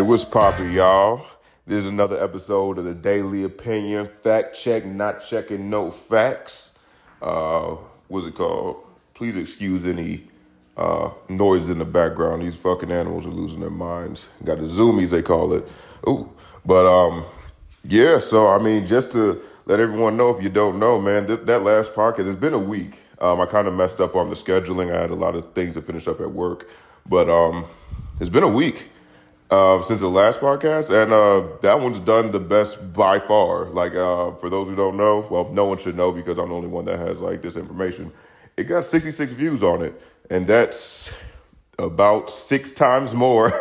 What's poppin', y'all? This is another episode of the Daily Opinion. Fact check, not checking no facts. What's it called? Please excuse any noise in the background. These fucking animals are losing their minds. Got the zoomies, they call it. Ooh. But yeah, so I mean, just to let everyone know, if you don't know, man, that last podcast, it's been a week. I kind of messed up on the scheduling. I had a lot of things to finish up at work. But it's been a week since the last podcast, and that one's done the best by far. Like, for those who don't know, well, no one should know because I'm the only one that has like this information. It got 66 views on it, and that's about 6 times more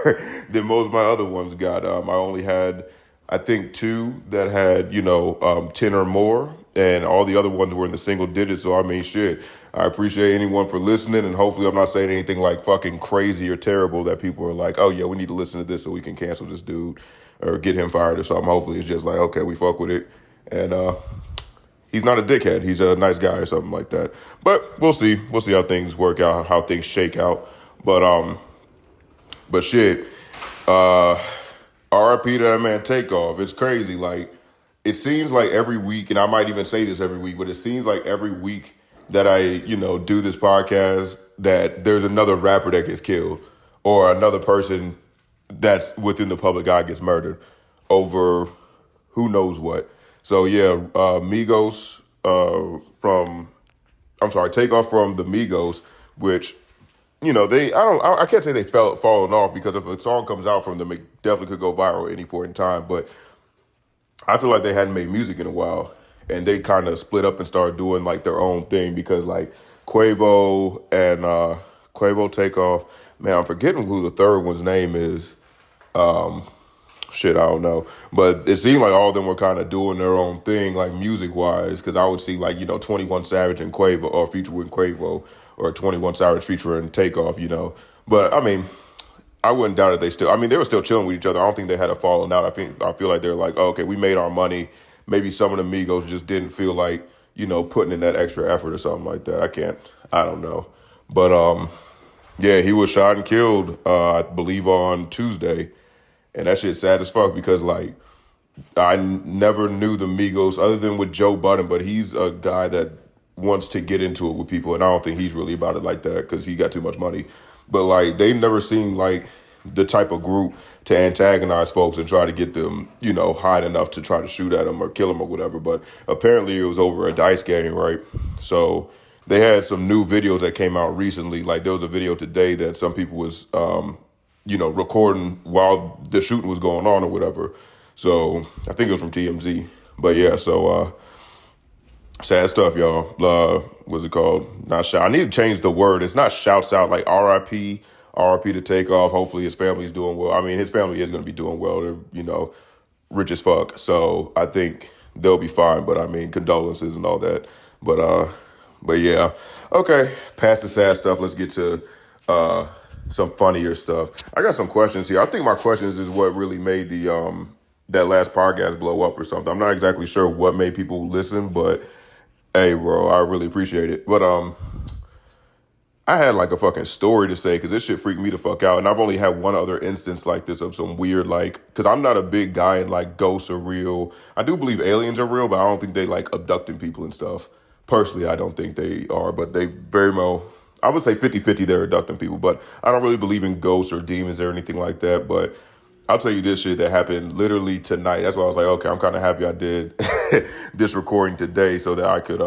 than most of my other ones got. I only had, I think, 2 that had 10 or more, and all the other ones were in the single digits. So I mean, shit. I appreciate anyone for listening, and hopefully I'm not saying anything like fucking crazy or terrible that people are like, oh yeah, we need to listen to this so we can cancel this dude or get him fired or something. Hopefully it's just like, okay, we fuck with it. And he's not a dickhead. He's a nice guy or something like that. But we'll see. We'll see how things work out, how things shake out. But shit, RIP to that man Takeoff. It's crazy. Like, it seems like every week, and I might even say this every week, but it seems like every week that I, do this podcast, that there's another rapper that gets killed or another person that's within the public eye gets murdered over who knows what. So yeah, Takeoff from the Migos, which, I can't say they fallen off, because if a song comes out from them, it definitely could go viral at any point in time. But I feel like they hadn't made music in a while, and they kind of split up and started doing like their own thing, because like Quavo and Quavo Takeoff, man, I'm forgetting who the third one's name is. I don't know. But it seemed like all of them were kind of doing their own thing, like music wise, because I would see like, 21 Savage and Quavo, or featuring Quavo, or 21 Savage featuring Takeoff, But I mean, I wouldn't doubt it. They were still chilling with each other. I don't think they had a falling out. I feel like they're like, oh, okay, we made our money. Maybe some of the Migos just didn't feel like, putting in that extra effort or something like that. I don't know. But yeah, he was shot and killed, I believe on Tuesday. And that shit's sad as fuck, because like, I never knew the Migos other than with Joe Budden, but he's a guy that wants to get into it with people. And I don't think he's really about it like that, because he got too much money. But like, they never seemed like the type of group to antagonize folks and try to get them, hot enough to try to shoot at them or kill them or whatever. But apparently it was over a dice game, right? So they had some new videos that came out recently. Like, there was a video today that some people was, recording while the shooting was going on or whatever. So I think it was from TMZ. But yeah, so sad stuff, y'all. What's it called? Not shout. I need to change the word. It's not shouts out, like RIP to Takeoff. Hopefully his family's doing well. I mean, his family is going to be doing well. They're, rich as fuck. So I think they'll be fine. But I mean, condolences and all that. But yeah. Okay. Past the sad stuff. Let's get to some funnier stuff. I got some questions here. I think my questions is what really made the that last podcast blow up or something. I'm not exactly sure what made people listen, but hey, bro, I really appreciate it. But I had like a fucking story to say, because this shit freaked me the fuck out. And I've only had one other instance like this of some weird, like, because I'm not a big guy in like ghosts are real. I do believe aliens are real, but I don't think they like abducting people and stuff. Personally, I don't think they are, but they very well, I would say 50-50 they're abducting people. But I don't really believe in ghosts or demons or anything like that. But I'll tell you this shit that happened literally tonight. That's why I was like, okay, I'm kind of happy I did this recording today, so that I could,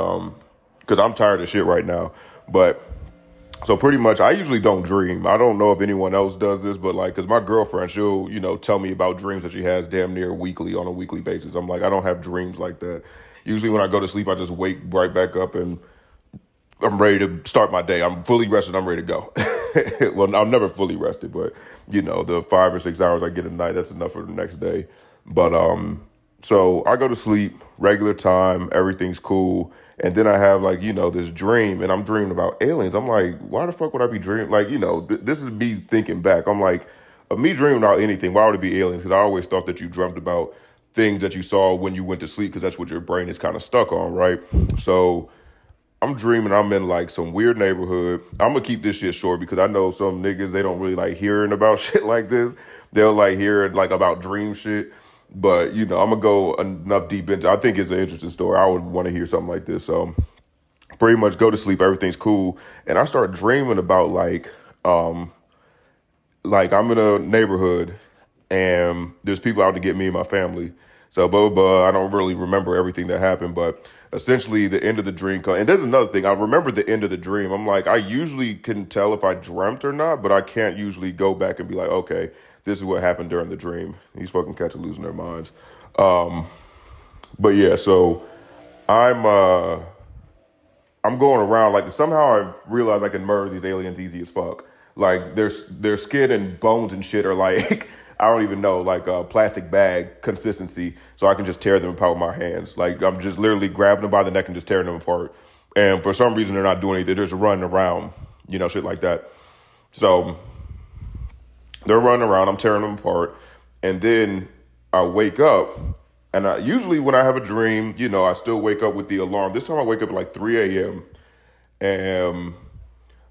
because I'm tired of shit right now. But so pretty much, I usually don't dream. I don't know if anyone else does this, but like, because my girlfriend, she'll, tell me about dreams that she has damn near weekly, on a weekly basis. I'm like, I don't have dreams like that. Usually when I go to sleep, I just wake right back up and I'm ready to start my day. I'm fully rested. I'm ready to go. Well, I'm never fully rested, but the 5 or 6 hours I get a night, that's enough for the next day. But so I go to sleep, regular time, everything's cool. And then I have like, this dream, and I'm dreaming about aliens. I'm like, why the fuck would I be dreaming? Like, this is me thinking back. I'm like, of me dreaming about anything, why would it be aliens? Because I always thought that you dreamt about things that you saw when you went to sleep, because that's what your brain is kind of stuck on, right? So I'm dreaming I'm in like some weird neighborhood. I'm gonna keep this shit short because I know some niggas they don't really like hearing about shit like this. They'll like hear like about dream shit. But I'm gonna go enough deep into. I think it's an interesting story. I would want to hear something like this. So pretty much go to sleep, everything's cool, and I start dreaming about like I'm in a neighborhood and there's people out to get me and my family. So blah, blah, blah. I don't really remember everything that happened, but essentially the end of the dream and there's another thing. I remember the end of the dream. I'm like, I usually can tell if I dreamt or not, but I can't usually go back and be like, okay, this is what happened during the dream. These fucking cats are losing their minds. But yeah, so I'm uh I'm going around like somehow I've realized I can murder these aliens easy as fuck. Like their skin and bones and shit are like I don't even know like a plastic bag consistency, so I can just tear them apart with my hands. Like I'm just literally grabbing them by the neck and just tearing them apart. And for some reason they're not doing anything; they're just running around, shit like that. So they're running around. I'm tearing them apart, and then I wake up. And usually when I have a dream, I still wake up with the alarm. This time I wake up at like 3 a.m. and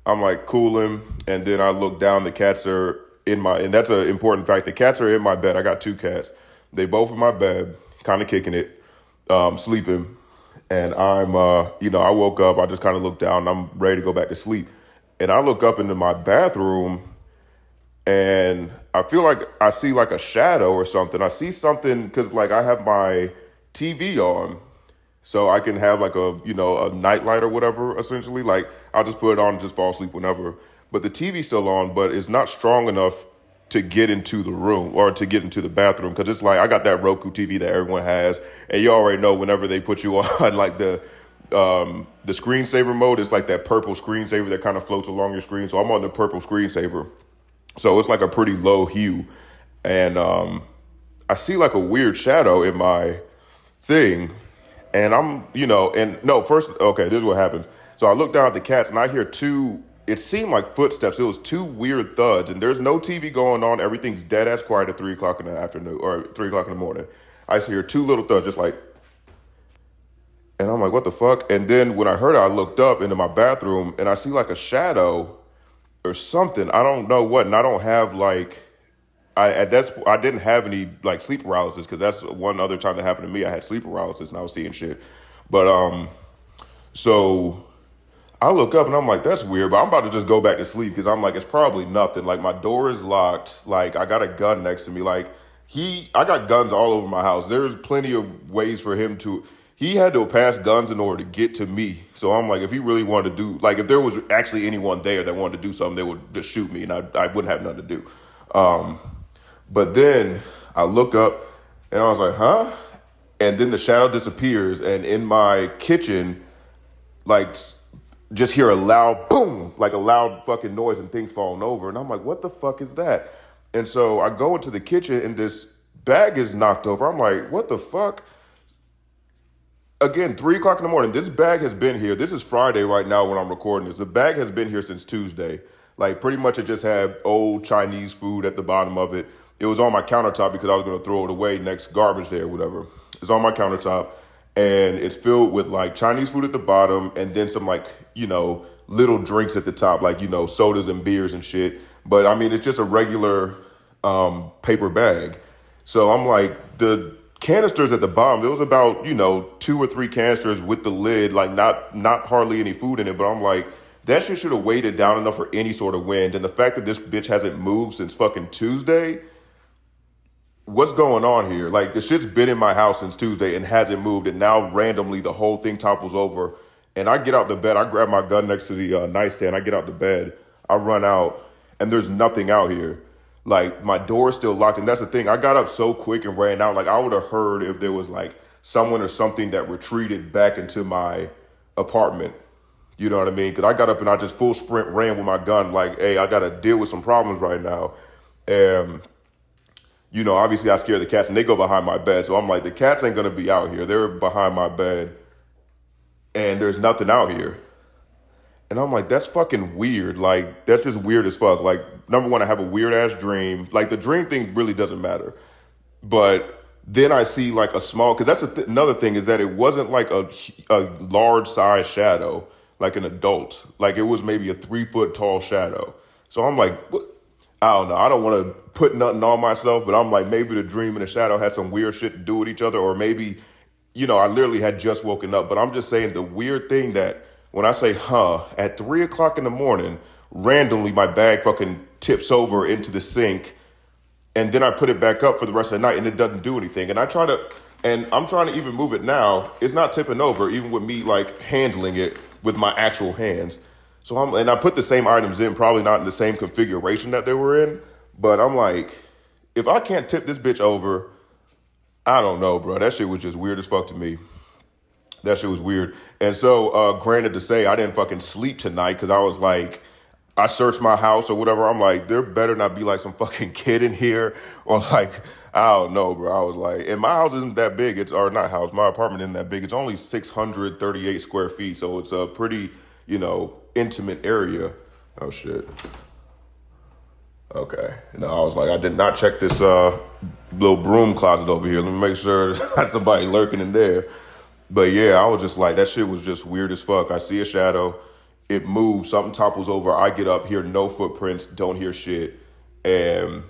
I'm like cooling, and then I look down. The cats are in my, and that's an important fact. The cats are in my bed. I got two cats. They both in my bed, kind of kicking it, sleeping. And I woke up. I just kind of looked down. I'm ready to go back to sleep. And I look up into my bathroom, and I feel like I see like a shadow or something. I see something because like I have my TV on, so I can have like a nightlight or whatever. Essentially, like I'll just put it on and just fall asleep whenever. But the TV's still on, but it's not strong enough to get into the room or to get into the bathroom because it's like I got that Roku TV that everyone has, and you already know whenever they put you on like the screensaver mode, it's like that purple screensaver that kind of floats along your screen. So I'm on the purple screensaver. So it's like a pretty low hue. And I see like a weird shadow in my thing. And and no, first, okay, this is what happens. So I look down at the cats and I hear it seemed like footsteps. It was two weird thuds. And there's no TV going on. Everything's dead ass quiet at 3 o'clock in the afternoon or 3 o'clock in the morning. I just hear two little thuds just like, and I'm like, what the fuck? And then when I heard it, I looked up into my bathroom and I see like a shadow or something. I don't know what, and I don't have like I didn't have any like sleep paralysis because that's one other time that happened to me. I had sleep paralysis and I was seeing shit. But so I look up and I'm like, that's weird, but I'm about to just go back to sleep because I'm like, it's probably nothing. Like my door is locked. Like I got a gun next to me. Like I got guns all over my house. There's plenty of ways for him to. He had to pass guns in order to get to me. So I'm like, if he really wanted to do, like, if there was actually anyone there that wanted to do something, they would just shoot me, and I wouldn't have nothing to do. But then I look up, and I was like, huh? And then the shadow disappears, and in my kitchen, like, just hear a loud boom, like a loud fucking noise, and things falling over. And I'm like, what the fuck is that? And so I go into the kitchen, and this bag is knocked over. I'm like, what the fuck? Again, 3 o'clock in the morning. This bag has been here. This is Friday right now when I'm recording this. The bag has been here since Tuesday. Like pretty much it just had old Chinese food at the bottom of it. It was on my countertop because I was going to throw it away next garbage day or whatever. It's on my countertop and it's filled with like Chinese food at the bottom and then some like, little drinks at the top, like, sodas and beers and shit. But I mean, it's just a regular paper bag. So I'm like, the canisters at the bottom, there was about, 2 or 3 canisters with the lid, like not hardly any food in it. But I'm like, that shit should have weighted down enough for any sort of wind. And the fact that this bitch hasn't moved since fucking Tuesday, what's going on here? Like, the shit's been in my house since Tuesday and hasn't moved. And now randomly the whole thing topples over. And I get out the bed. I grab my gun next to the nightstand. I get out the bed. I run out and there's nothing out here. Like, my door is still locked. And that's the thing. I got up so quick and ran out. Like, I would have heard if there was, like, someone or something that retreated back into my apartment. You know what I mean? Because I got up and I just full sprint ran with my gun. Like, hey, I got to deal with some problems right now. And, obviously I scare the cats. And they go behind my bed. So I'm like, the cats ain't going to be out here. They're behind my bed. And there's nothing out here. And I'm like, that's fucking weird. Like, that's just weird as fuck. Like, number one, I have a weird ass dream. Like, the dream thing really doesn't matter. But then I see like a small, because that's another thing is that it wasn't like a large size shadow. like an adult. Like it was maybe a 3 foot tall shadow. So I'm like, what? I don't know. I don't want to put nothing on myself, but I'm like, maybe the dream and the shadow had some weird shit to do with each other, or maybe, I literally had just woken up. But I'm just saying the weird thing that when I say, at 3 o'clock in the morning, randomly my bag fucking tips over into the sink, and then I put it back up for the rest of the night, and it doesn't do anything. And I'm trying to even move it now. It's not tipping over, even with me like handling it with my actual hands. And I put the same items in, probably not in the same configuration that they were in, but I'm like, if I can't tip this bitch over, I don't know, bro. That shit was just weird as fuck to me. That shit was weird. And so, granted to say, I didn't fucking sleep tonight because I was like, I searched my house or whatever. I'm like, there better not be like some fucking kid in here or like, I don't know, bro. I was like, and my house isn't that big. Or not house, my apartment isn't that big. It's only 638 square feet. So it's a pretty, intimate area. Oh shit. Okay. No, I was like, I did not check this little broom closet over here. Let me make sure there's not somebody lurking in there. But yeah, I was just like, that shit was just weird as fuck. I see a shadow, it moves, something topples over, I get up, hear no footprints, don't hear shit, and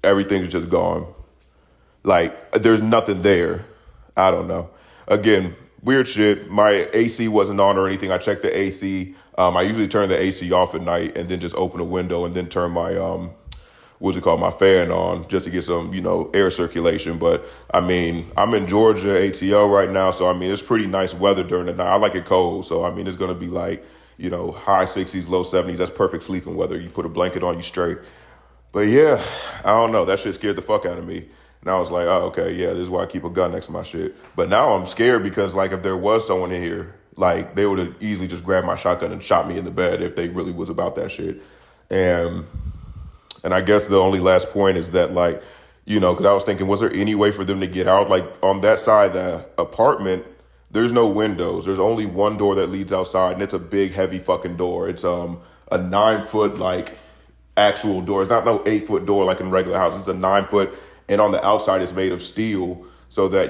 everything's just gone. Like, there's nothing there. I don't know. Again, weird shit. My AC wasn't on or anything. I checked the AC. I usually turn the AC off at night and then just open a window and then turn my my fan on just to get some, air circulation. But I mean, I'm in Georgia, ATL right now. So I mean, it's pretty nice weather during the night. I like it cold. So I mean, it's going to be like, high 60s, low 70s. That's perfect sleeping weather. You put a blanket on, you straight. But yeah, I don't know. That shit scared the fuck out of me. And I was like, oh, okay, yeah, this is why I keep a gun next to my shit. But now I'm scared because, like, if there was someone in here, like, they would have easily just grabbed my shotgun and shot me in the bed if they really was about that shit. And I guess the only last point is that, like, because I was thinking, was there any way for them to get out? Like, on that side, the apartment, there's no windows. There's only one door that leads outside, and it's a big, heavy fucking door. It's a 9-foot, like, actual door. It's not no 8-foot door like in a regular house. It's a 9-foot, and on the outside it's made of steel so that,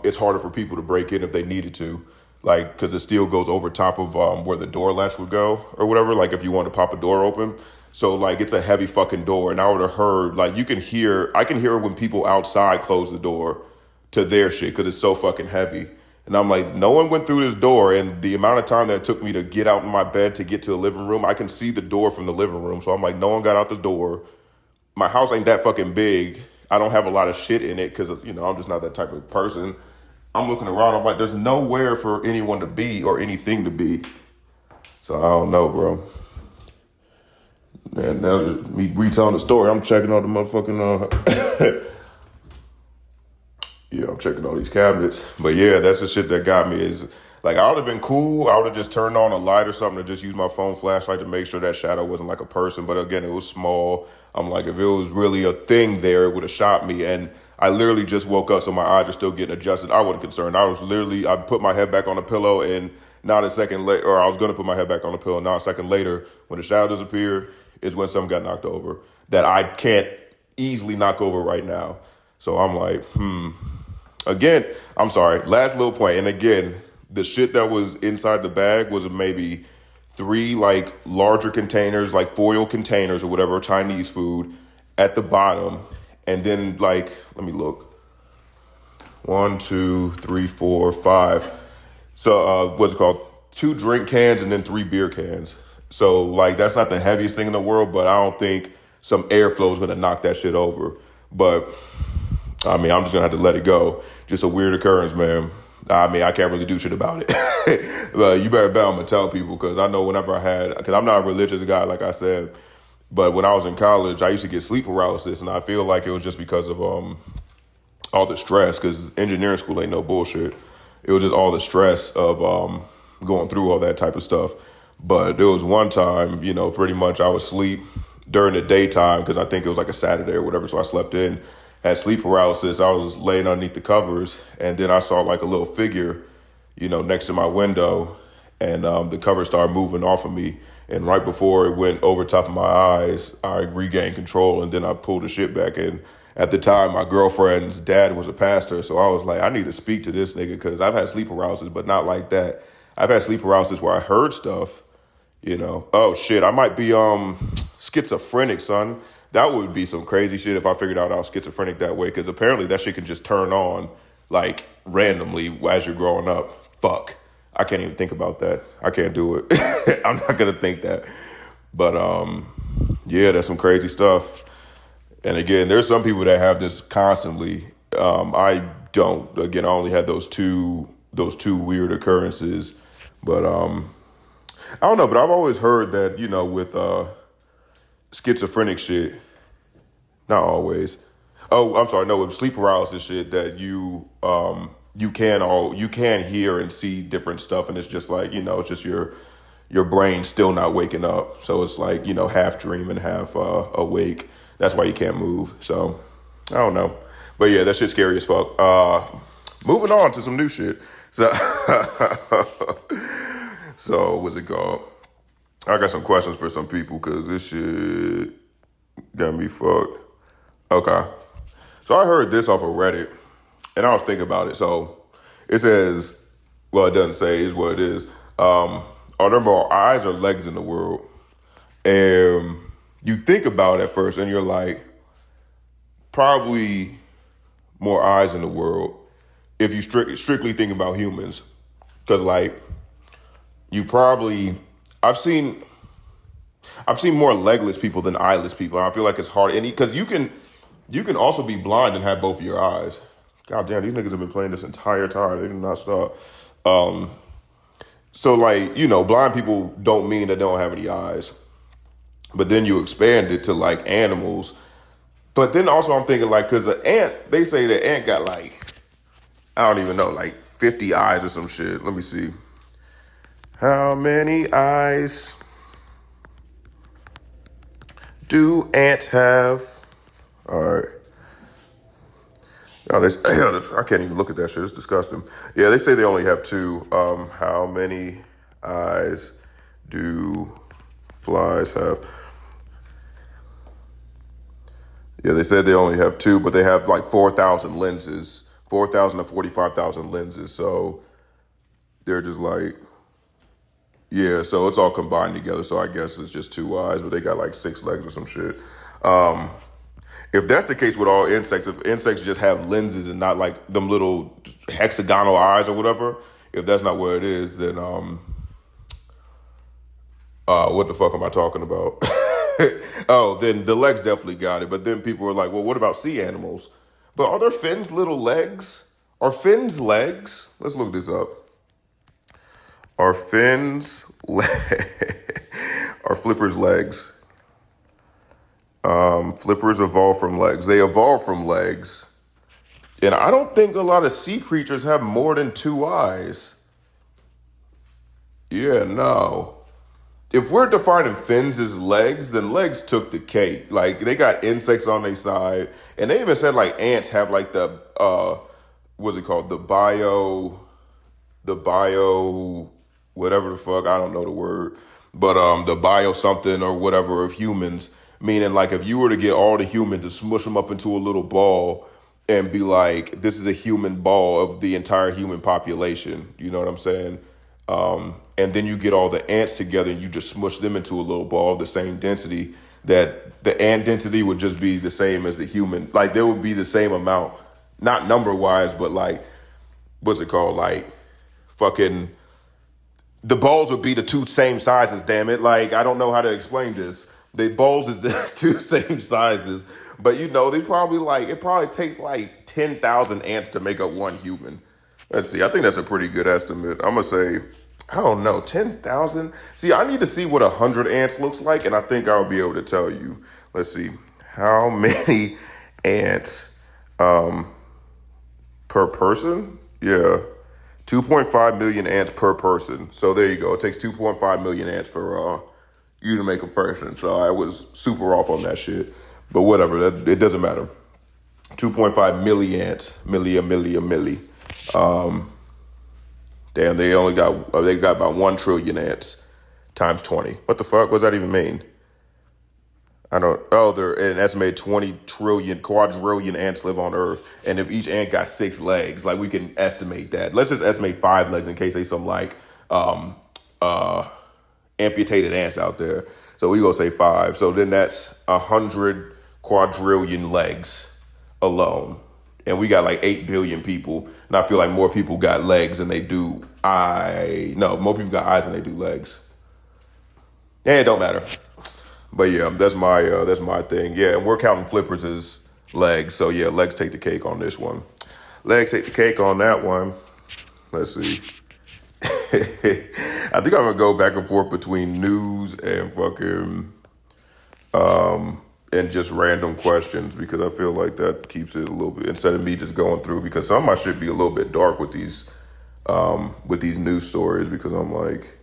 it's harder for people to break in if they needed to. Like, because the steel goes over top of where the door latch would go or whatever, like if you want to pop a door open. So, like, it's a heavy fucking door. And I would have heard, like, I can hear when people outside close the door to their shit because it's so fucking heavy. And I'm like, no one went through this door. And the amount of time that it took me to get out in my bed to get to the living room, I can see the door from the living room. So I'm like, no one got out this door. My house ain't that fucking big. I don't have a lot of shit in it because, I'm just not that type of person. I'm looking around. I'm like, there's nowhere for anyone to be or anything to be. So I don't know, bro. And now just me retelling the story. I'm checking all the motherfucking, yeah, I'm checking all these cabinets. But yeah, that's the shit that got me is like, I would have been cool. I would have just turned on a light or something to just use my phone flashlight to make sure that shadow wasn't like a person. But again, it was small. I'm like, if it was really a thing there, it would have shot me. And I literally just woke up, so my eyes are still getting adjusted. I wasn't concerned. I put my head back on the pillow, and not a second later, or I was going to put my head back on the pillow. Not a second later, when the shadow disappeared, is when something got knocked over that I can't easily knock over right now. So I'm like, Again, I'm sorry, last little point. And again, the shit that was inside the bag was maybe 3 like larger containers, like foil containers or whatever, Chinese food at the bottom. And then like, let me look. 1, 2, 3, 4, 5. So what's it called? 2 drink cans and then 3 beer cans. So like, that's not the heaviest thing in the world, but I don't think some airflow is going to knock that shit over. But I mean, I'm just going to have to let it go. Just a weird occurrence, man. I mean, I can't really do shit about it. But you better bet I'm going to tell people, because I know whenever because I'm not a religious guy, like I said, but when I was in college, I used to get sleep paralysis, and I feel like it was just because of all the stress, because engineering school ain't no bullshit. It was just all the stress of going through all that type of stuff. But there was one time, pretty much I was asleep during the daytime, because I think it was like a Saturday or whatever, so I slept in. Had sleep paralysis. I was laying underneath the covers, and then I saw like a little figure, next to my window, and the cover started moving off of me. And right before it went over top of my eyes, I regained control, and then I pulled the shit back in. At the time, my girlfriend's dad was a pastor, so I was like, I need to speak to this nigga, because I've had sleep paralysis, but not like that. I've had sleep paralysis where I heard stuff, Oh shit, I might be schizophrenic, son. That would be some crazy shit if I figured out I was schizophrenic that way, because apparently that shit can just turn on like randomly as you're growing up. Fuck. I can't even think about that. I can't do it. I'm not gonna think that. But yeah, that's some crazy stuff. And again, there's some people that have this constantly. I don't. Again, I only had those two weird occurrences. But I don't know. But I've always heard that with schizophrenic shit. Not always. Oh, I'm sorry. No, with sleep paralysis shit, that you can hear and see different stuff, and it's just like it's just your brain still not waking up. So it's like half dreaming, half awake. That's why you can't move. So I don't know, but yeah, that shit's scary as fuck. Moving on to some new shit. So so what's it called? I got some questions for some people because this shit got me fucked. Okay. So I heard this off of Reddit, and I was thinking about it. So it says, well, it doesn't say, is what it is. Are there more eyes or legs in the world? And you think about it at first, and you're like, probably more eyes in the world if you strictly think about humans. Because, like, you probably, I've seen more legless people than eyeless people. I feel like it's hard, and because you can also be blind and have both of your eyes. God damn, these niggas have been playing this entire time. They did not stop. So like, blind people don't mean they don't have any eyes. But then you expand it to like animals. But then also I'm thinking like, because the ant, they say the ant got like, I don't even know, like 50 eyes or some shit. Let me see. How many eyes do ants have? All right. Oh, I can't even look at that shit. It's disgusting. Yeah, they say they only have two. How many eyes do flies have? Yeah, they said they only have two, but they have like 4,000 lenses, 4,000 to 45,000 lenses. So they're just like, yeah, so it's all combined together. So I guess it's just two eyes, but they got like 6 legs or some shit. If that's the case with all insects, if insects just have lenses and not like them little hexagonal eyes or whatever, if that's not what it is, then what the fuck am I talking about? Oh, then the legs definitely got it. But then people were like, well, what about sea animals? But are their fins little legs? Are fins legs? Let's look this up. Are fins are flippers legs? Flippers evolve from legs. They evolve from legs. And I don't think a lot of sea creatures have more than 2 eyes. Yeah, no. If we're defining fins as legs, then legs took the cake. Like, they got insects on their side. And they even said, like, ants have, like, what's it called? The bio, whatever the fuck. I don't know the word. But the bio something or whatever of humans. Meaning, like, if you were to get all the humans to smush them up into a little ball and be like, this is a human ball of the entire human population. You know what I'm saying? And then you get all the ants together and you just smush them into a little ball of the same density, that the ant density would just be the same as the human. Like, there would be the same amount, not number-wise, but, like, what's it called? Like, fucking, the balls would be the 2 same sizes, damn it. Like, I don't know how to explain this. The balls is the 2 same sizes, but they probably it probably takes like 10,000 ants to make up 1 human. Let's see. I think that's a pretty good estimate. I'm gonna say, I don't know, 10,000. See, I need to see what 100 ants looks like, and I think I'll be able to tell you. Let's see, how many ants per person? Yeah, 2.5 million ants per person. So there you go. It takes 2.5 million ants for you to make a person. So I was super off on that shit. But whatever, it doesn't matter. 2.5 million ants. Milli. Damn, they got about 1 trillion ants times 20. What the fuck? What does that even mean? They're an estimated 20 trillion, quadrillion ants live on Earth. And if each ant got 6 legs, like, we can estimate that. Let's just estimate 5 legs in case they some like amputated ants out there. So we gonna say 5. So then that's 100 quadrillion legs alone, and we got like 8 billion people, and I feel like more people got legs than they do more people got eyes than they do legs. And it don't matter. But yeah, that's my thing. Yeah, and we're counting flippers as legs. So yeah, legs take the cake on this one. Legs take the cake on that one. Let's see. I think I'm gonna go back and forth between news and fucking and just random questions, because I feel like that keeps it a little bit, instead of me just going through, because some of my shit be a little bit dark with these news stories, because I'm like,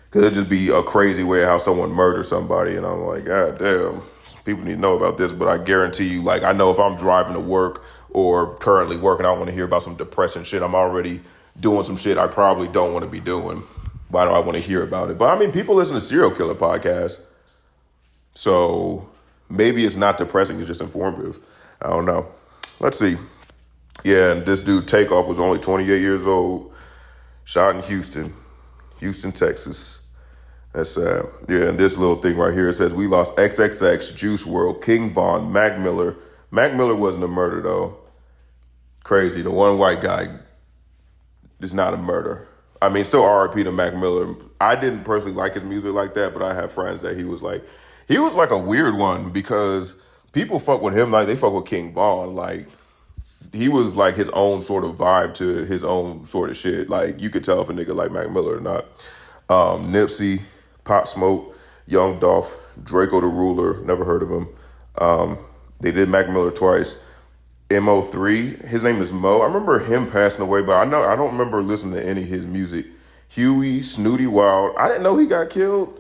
because it'd just be a crazy way how someone murders somebody, and I'm like, God damn, people need to know about this. But I guarantee you, like, I know if I'm driving to work or currently working, I want to hear about some depressing shit. I'm already doing some shit I probably don't want to be doing. Why do I want to hear about it? But I mean, people listen to serial killer podcasts, so maybe it's not depressing, it's just informative. I don't know. Let's see. Yeah, and this dude Takeoff was only 28 years old, shot in Houston, Texas. That's sad. Yeah, and this little thing right here, it says, we lost XXX, Juice WRLD, King Von, Mac Miller. Mac Miller wasn't a murder, though. Crazy. The one white guy is not a murder. I mean, still RIP to Mac Miller. I didn't personally like his music like that, but I have friends that he was like a weird one, because people fuck with him like they fuck with King Von. Like, he was like his own sort of vibe to his own sort of shit. Like, you could tell if a nigga like Mac Miller or not. Nipsey, Pop Smoke, Young Dolph, Draco the Ruler, never heard of him. They did Mac Miller twice. Mo3, his name is Mo. I remember him passing away, but I don't remember listening to any of his music. Huey, Snooty Wild, I didn't know he got killed.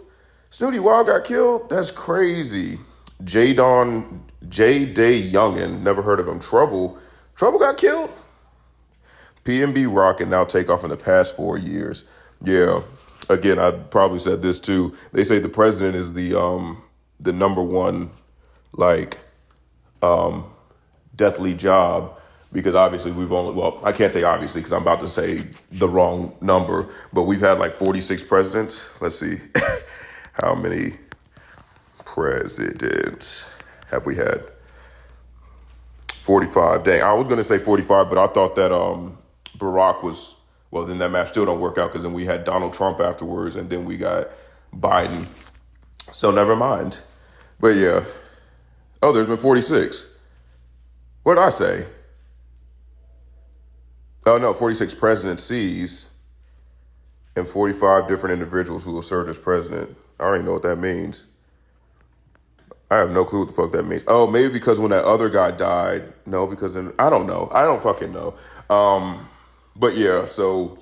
Snooty Wild got killed? That's crazy. J Day Youngin, never heard of him. Trouble got killed? PNB Rock and now Takeoff in the past 4 years. Yeah. Again, I probably said this too. They say the president is the number one, like, deathly job, because obviously I can't say obviously because I'm about to say the wrong number, but we've had like 46 presidents. Let's see. How many presidents have we had? 45. Dang, I was going to say 45, but I thought that Barack was, well, then that math still don't work out, because then we had Donald Trump afterwards, and then we got Biden. So never mind. But yeah. Oh, there's been 46. What did I say? Oh, no, 46 presidencies and 45 different individuals who have served as president. I already know what that means. I have no clue what the fuck that means. Oh, maybe because when that other guy died. No, because I don't know. I don't fucking know. But yeah, so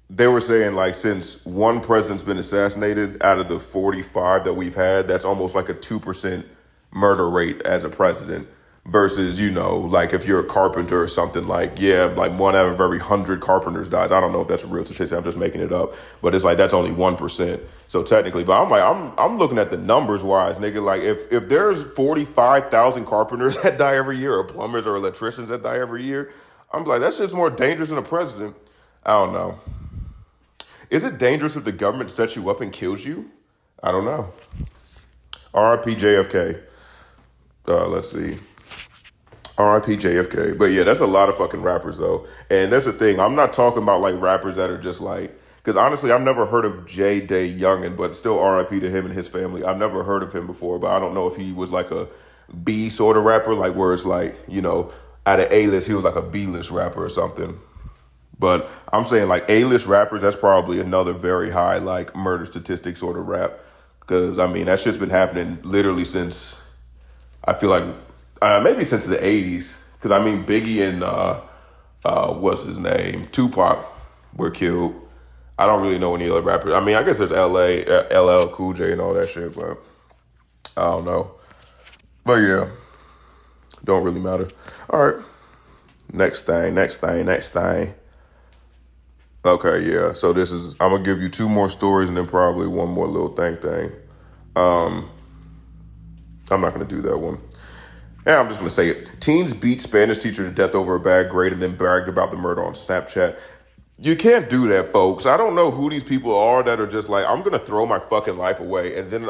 they were saying, like, since one president's been assassinated out of the 45 that we've had, that's almost like a 2% murder rate as a president. Versus, like if you're a carpenter or something, like, yeah, like 1 out of every 100 carpenters dies. I don't know if that's a real statistic. I'm just making it up. But it's like, that's only 1%. So technically, but I'm like, I'm looking at the numbers wise, nigga. Like, if there's 45,000 carpenters that die every year, or plumbers or electricians that die every year, I'm like, that shit's more dangerous than a president. I don't know. Is it dangerous if the government sets you up and kills you? I don't know. RIP JFK. Let's see. RIP JFK. But yeah, that's a lot of fucking rappers though. And that's the thing. I'm not talking about like rappers that are just like, because honestly, I've never heard of J Day Youngin, but still RIP to him and his family. I've never heard of him before, but I don't know if he was like a B sort of rapper, like where it's like, out of A-list, he was like a B-list rapper or something. But I'm saying like A-list rappers, that's probably another very high like murder statistic sort of rap. Because I mean, that shit's been happening literally since, I feel like, maybe since the 80s. Because I mean, Biggie and what's his name, Tupac were killed. I don't really know any other rappers. I mean, I guess there's LL Cool J and all that shit, but I don't know. But yeah, don't really matter. All right, next thing. Okay, yeah. So I'm gonna give you 2 more stories and then probably one more little thing. I'm not gonna do that one. Yeah, I'm just gonna say it. Teens beat Spanish teacher to death over a bad grade and then bragged about the murder on Snapchat. You can't do that, folks. I don't know who these people are that are just like, I'm gonna throw my fucking life away, and then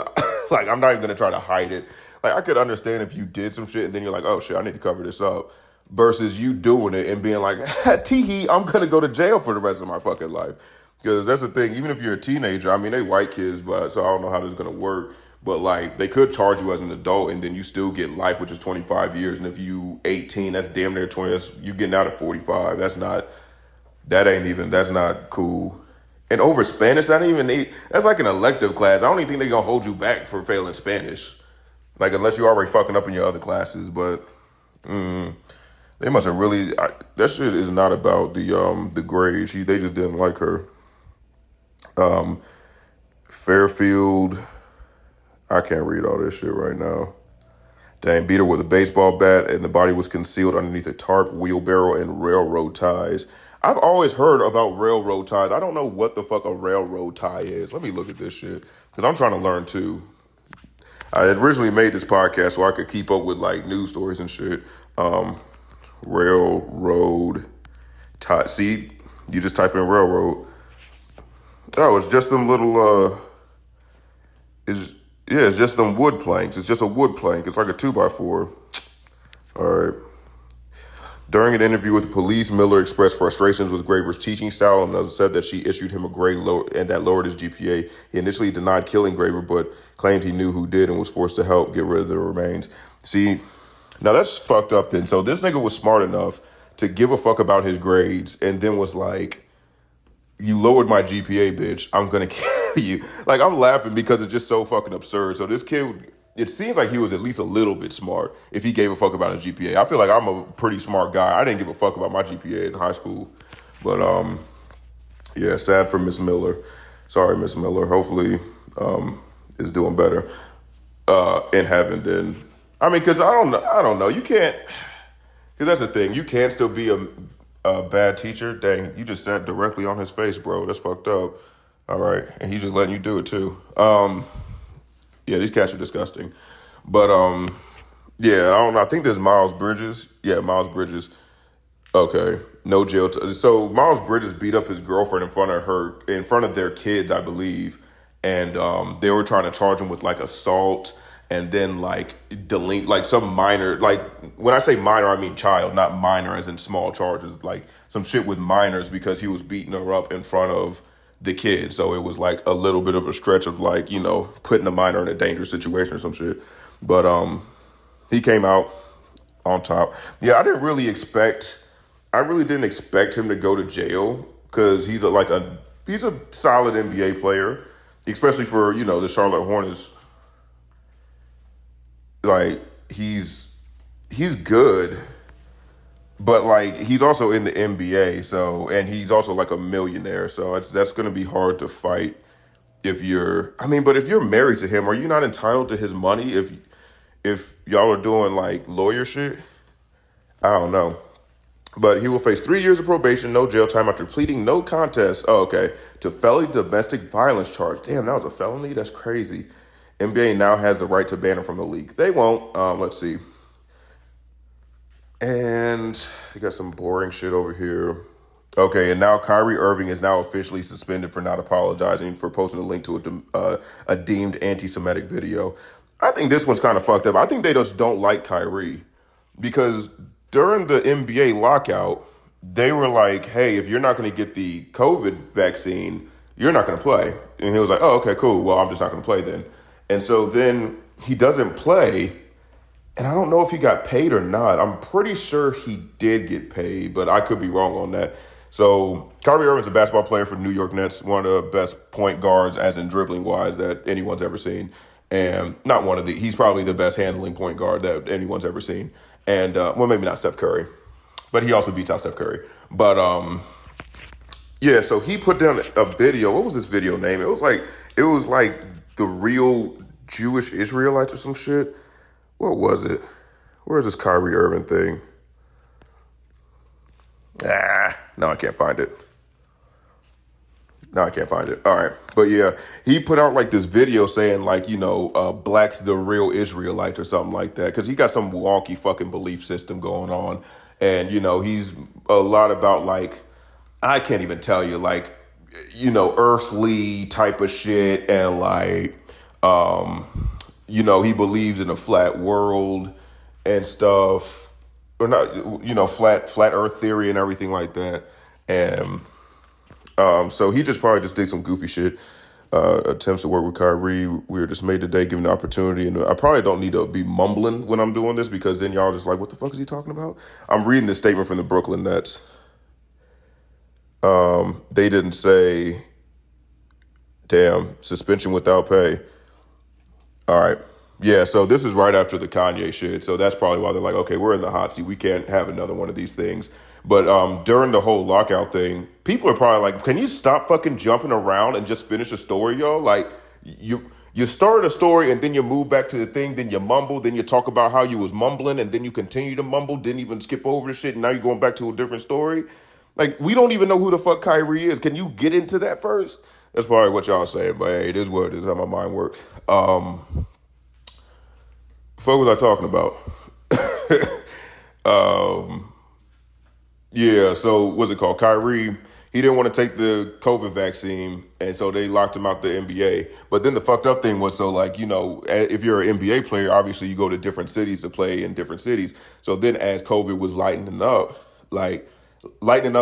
like I'm not even gonna try to hide it. Like I could understand if you did some shit and then you're like, oh shit, I need to cover this up, versus you doing it and being like, tee I'm gonna go to jail for the rest of my fucking life. Because that's the thing. Even if you're a teenager, I mean, they white kids, but so I don't know how this is gonna work. But like, they could charge you as an adult, and then you still get life, which is 25 years. And if you 18, that's damn near 20. You getting out at 45. That's not cool. And over Spanish, I don't even need, that's like an elective class. I don't even think they're gonna hold you back for failing Spanish. Like, unless you're already fucking up in your other classes, but they must have really, that shit is not about the grade. They just didn't like her. Fairfield, I can't read all this shit right now. Dang, beat her with a baseball bat, and the body was concealed underneath a tarp, wheelbarrow, and railroad ties. I've always heard about railroad ties. I don't know what the fuck a railroad tie is. Let me look at this shit, because I'm trying to learn too. I had originally made this podcast so I could keep up with like news stories and shit. Railroad tie. See, you just type in railroad. Oh, it's just them little, it's just them wood planks. It's just a wood plank. It's like a 2x4. All right. During an interview with the police, Miller expressed frustrations with Graber's teaching style and said that she issued him a grade and that lowered his GPA. He initially denied killing Graber, but claimed he knew who did and was forced to help get rid of the remains. See, now that's fucked up then. So this nigga was smart enough to give a fuck about his grades and then was like, you lowered my GPA, bitch. I'm going to kill you. Like, I'm laughing because it's just so fucking absurd. So this kid, it seems like he was at least a little bit smart if he gave a fuck about his GPA. I feel like I'm a pretty smart guy. I didn't give a fuck about my GPA in high school. But, yeah, sad for Miss Miller. Sorry, Miss Miller. Hopefully is doing better in heaven then. I mean, because I don't know. You can't, because that's the thing. You can't still be a bad teacher. Dang, you just sat directly on his face, bro. That's fucked up. All right. And he's just letting you do it too. Yeah, these cats are disgusting. But yeah, I don't know. I think there's Miles Bridges. Yeah, Miles Bridges. Okay. No jail. So Miles Bridges beat up his girlfriend in front of their kids, I believe. And they were trying to charge him with like assault and then like delete like some minor, like when I say minor, I mean child, not minor as in small charges, like some shit with minors because he was beating her up in front of the kids. So it was like a little bit of a stretch of like, you know, putting a minor in a dangerous situation or some shit. But he came out on top. Yeah, I really didn't expect him to go to jail because he's a solid NBA player, especially for, you know, the Charlotte Hornets. Like he's good, but like he's also in the NBA, so, and he's also like a millionaire, so that's going to be hard to fight but if you're married to him, are you not entitled to his money if y'all are doing like lawyer shit? I don't know. But he will face 3 years of probation, no jail time after pleading no contest. Oh, okay. To felony domestic violence charge. Damn, that was a felony? That's crazy. NBA now has the right to ban him from the league. They won't. Let's see. And we got some boring shit over here. Okay, and now Kyrie Irving is now officially suspended for not apologizing for posting a link to a deemed anti-Semitic video. I think this one's kind of fucked up. I think they just don't like Kyrie because during the NBA lockout, they were like, hey, if you're not going to get the COVID vaccine, you're not going to play. And he was like, oh, okay, cool. Well, I'm just not going to play then. And so then he doesn't play. And I don't know if he got paid or not. I'm pretty sure he did get paid, but I could be wrong on that. So Kyrie Irving's a basketball player for New York Nets, one of the best point guards, as in dribbling wise, that anyone's ever seen. And he's probably the best handling point guard that anyone's ever seen. And, well, maybe not Steph Curry, but he also beats out Steph Curry. But, yeah, so he put down a video. What was this video name? It was like the real Jewish Israelites or some shit. What was it? Where's this Kyrie Irving thing? No, I can't find it. All right. But yeah, he put out like this video saying like, you know, black's the real Israelites or something like that. Cause he got some wonky fucking belief system going on. And, you know, he's a lot about like I can't even tell you, like, earthly type of shit, and like, he believes in a flat world and stuff, or not, flat Earth theory and everything like that, and so he just probably just did some goofy shit. Attempts to work with Kyrie. We were just made today, given the opportunity. And I probably don't need to be mumbling when I'm doing this because then y'all just like, what the fuck is he talking about? I'm reading this statement from the Brooklyn Nets. They didn't say, damn, suspension without pay. All right. Yeah, so this is right after the Kanye shit. So that's probably why they're like, okay, we're in the hot seat. We can't have another one of these things. But during the whole lockout thing, people are probably like, can you stop fucking jumping around and just finish a story, yo? Like, you started a story and then you move back to the thing, then you mumble, then you talk about how you was mumbling, and then you continue to mumble, didn't even skip over the shit, and now you're going back to a different story. Like, we don't even know who the fuck Kyrie is. Can you get into that first? That's probably what y'all saying, but hey, it is what it is, how my mind works. What was I talking about? Yeah, so what's it called? Kyrie, he didn't want to take the COVID vaccine, and so they locked him out the NBA. But then the fucked up thing was, so like, if you're an NBA player, obviously you go to different cities to play in different cities. So then as COVID was lightening up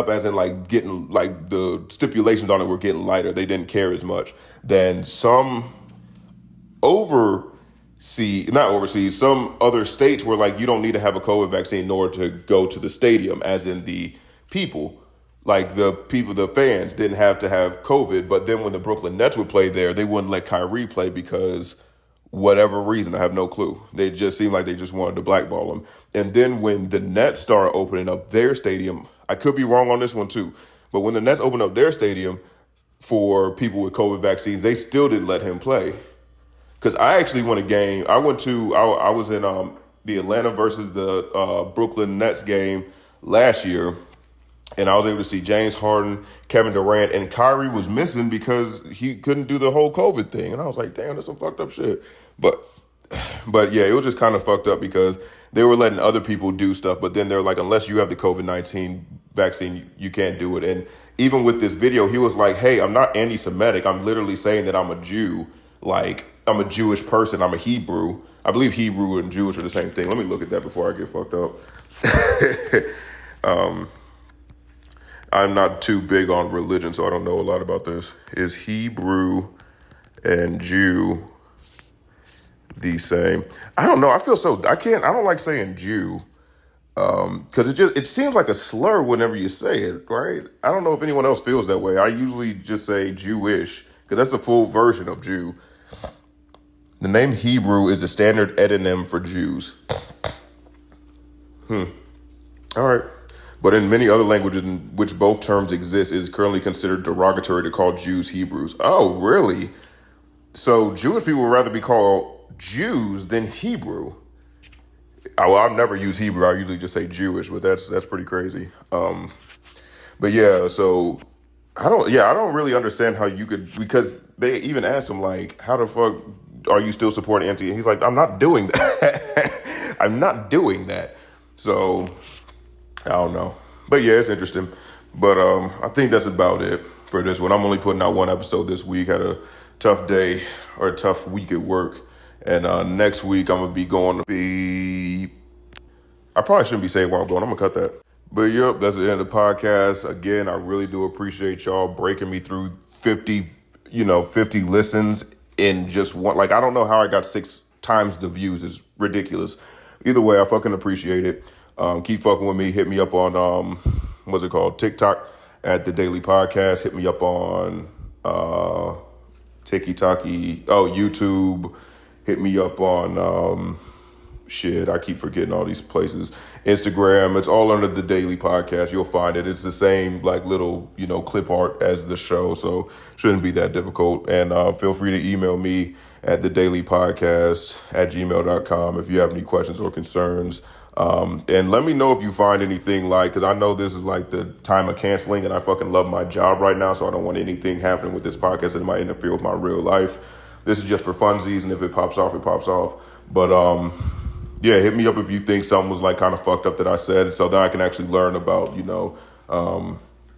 as in like getting like the stipulations on it were getting lighter. They didn't care as much. Then some some other states were like, you don't need to have a COVID vaccine in order to go to the stadium, as in the people. Like the fans didn't have to have COVID. But then when the Brooklyn Nets would play there, they wouldn't let Kyrie play because whatever reason, I have no clue. They just seemed like they just wanted to blackball him. And then when the Nets started opening up their stadium, I could be wrong on this one too, but when the Nets opened up their stadium for people with COVID vaccines, they still didn't let him play. Because I actually won a game. I was in the Atlanta versus the Brooklyn Nets game last year, and I was able to see James Harden, Kevin Durant, and Kyrie was missing because he couldn't do the whole COVID thing. And I was like, damn, that's some fucked up shit. But yeah, it was just kind of fucked up because they were letting other people do stuff, but then they're like, unless you have the COVID-19 vaccine, you can't do it. And even with this video, he was like, hey, I'm not anti-Semitic. I'm literally saying that I'm a Jew. Like, I'm a Jewish person. I'm a Hebrew. I believe Hebrew and Jewish are the same thing. Let me look at that before I get fucked up. I'm not too big on religion, so I don't know a lot about this. Is Hebrew and Jew the same? I don't know. I don't like saying Jew. Because it seems like a slur whenever you say it, right? I don't know if anyone else feels that way. I usually just say Jewish because that's the full version of Jew. The name Hebrew is a standard eponym for Jews. All right. But in many other languages in which both terms exist, it is currently considered derogatory to call Jews Hebrews. Oh, really? So Jewish people would rather be called Jews than Hebrew. I've never used Hebrew. I usually just say Jewish, but that's pretty crazy. But yeah, so I don't really understand how you could, because they even asked him like, how the fuck are you still supporting anti? He's like, I'm not doing that. I'm not doing that. So I don't know. But yeah, it's interesting. But I think that's about it for this one. I'm only putting out one episode this week. Had a tough day or a tough week at work. And next week I'm going to be, I probably shouldn't be saying where I'm going. I'm going to cut that. But yep, that's the end of the podcast. Again, I really do appreciate y'all breaking me through 50 listens in just one. Like, I don't know how I got 6 times the views. It's ridiculous. Either way, I fucking appreciate it. Keep fucking with me. Hit me up on, what's it called? TikTok at The Daily Podcast. Hit me up on YouTube. Hit me up on, I keep forgetting all these places. Instagram, it's all under The Daily Podcast. You'll find it. It's the same like little, clip art as the show. So shouldn't be that difficult. And feel free to email me at thedailypodcast@gmail.com if you have any questions or concerns. And let me know if you find anything because I know this is like the time of canceling and I fucking love my job right now. So I don't want anything happening with this podcast that might interfere with my real life. This is just for funsies. And if it pops off, it pops off. But, yeah, hit me up if you think something was like kind of fucked up that I said. So then I can actually learn about,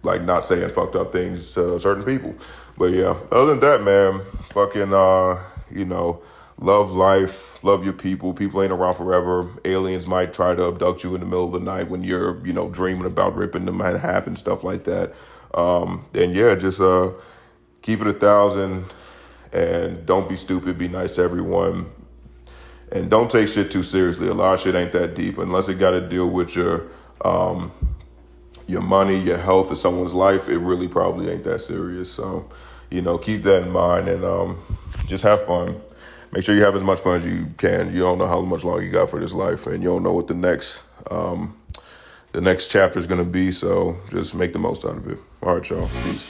like not saying fucked up things to certain people. But yeah, other than that, man, fucking you know, love life, love your people. People ain't around forever. Aliens might try to abduct you in the middle of the night when you're, you know, dreaming about ripping them in half and stuff like that. And yeah, just keep it 1,000 and don't be stupid. Be nice to everyone. And don't take shit too seriously. A lot of shit ain't that deep unless it got to deal with your money, your health, or someone's life. It really probably ain't that serious. So, you know, keep that in mind and just have fun. Make sure you have as much fun as you can. You don't know how much longer you got for this life, and you don't know what the next chapter is gonna be. So just make the most out of it. All right, y'all. Peace.